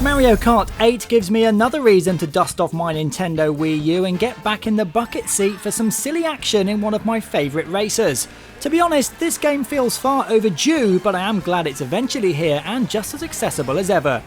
Mario Kart 8 gives me another reason to dust off my Nintendo Wii U and get back in the bucket seat for some silly action in one of my favourite races. To be honest, this game feels far overdue, but I am glad it's eventually here and just as accessible as ever.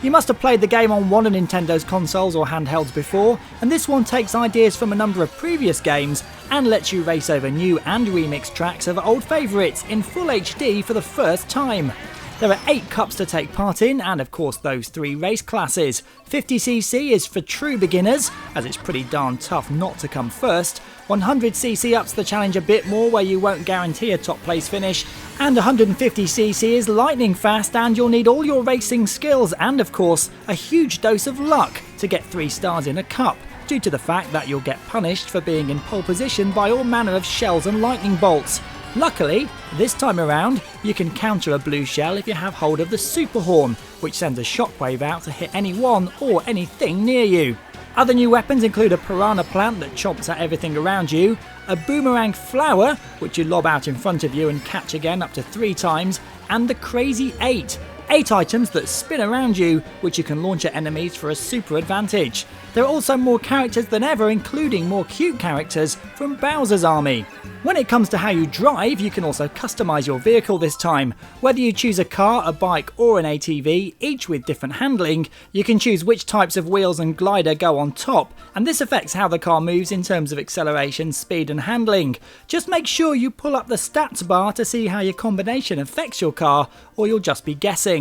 You must have played the game on one of Nintendo's consoles or handhelds before, and this one takes ideas from a number of previous games and lets you race over new and remixed tracks of old favourites in full HD for the first time. There are 8 cups to take part in, and of course those 3 race classes. 50cc is for true beginners, as it's pretty darn tough not to come first. 100cc ups the challenge a bit more, where you won't guarantee a top place finish. And 150cc is lightning fast, and you'll need all your racing skills and of course a huge dose of luck to get 3 stars in a cup, due to the fact that you'll get punished for being in pole position by all manner of shells and lightning bolts. Luckily, this time around, you can counter a blue shell if you have hold of the super horn, which sends a shockwave out to hit anyone or anything near you. Other new weapons include a piranha plant that chomps at everything around you, a boomerang flower, which you lob out in front of you and catch again up to 3 times, and the Crazy 8. 8 items that spin around you, which you can launch at enemies for a super advantage. There are also more characters than ever, including more cute characters from Bowser's army. When it comes to how you drive, you can also customise your vehicle this time. Whether you choose a car, a bike or an ATV, each with different handling, you can choose which types of wheels and glider go on top, and this affects how the car moves in terms of acceleration, speed and handling. Just make sure you pull up the stats bar to see how your combination affects your car, or you'll just be guessing.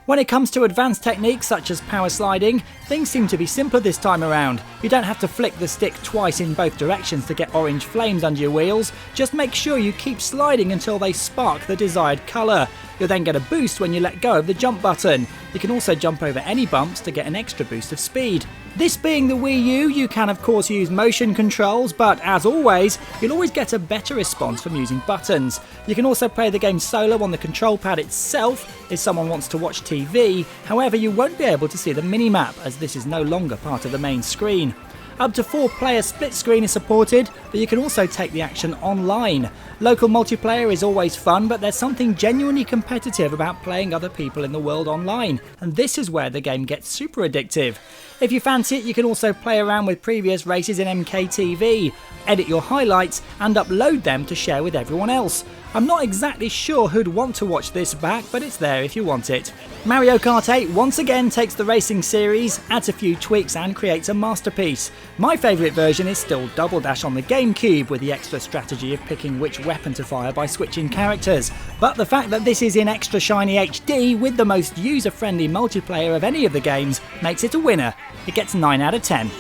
When it comes to advanced techniques such as power sliding, things seem to be simpler this time around. You don't have to flick the stick twice in both directions to get orange flames under your wheels, just make sure you keep sliding until they spark the desired colour. You'll then get a boost when you let go of the jump button. You can also jump over any bumps to get an extra boost of speed. This being the Wii U, you can of course use motion controls, but as always, you'll always get a better response from using buttons. You can also play the game solo on the control pad itself if someone wants to watch TV, however you won't be able to see the minimap as this is no longer part of the main screen. Up to 4-player split screen is supported, but you can also take the action online. Local multiplayer is always fun, but there's something genuinely competitive about playing other people in the world online, and this is where the game gets super addictive. If you fancy it, you can also play around with previous races in MKTV, edit your highlights and upload them to share with everyone else. I'm not exactly sure who'd want to watch this back, but it's there if you want it. Mario Kart 8 once again takes the racing series, adds a few tweaks and creates a masterpiece. My favourite version is still Double Dash on the GameCube, with the extra strategy of picking which weapon to fire by switching characters. But the fact that this is in extra shiny HD with the most user-friendly multiplayer of any of the games makes it a winner. It gets 9 out of 10.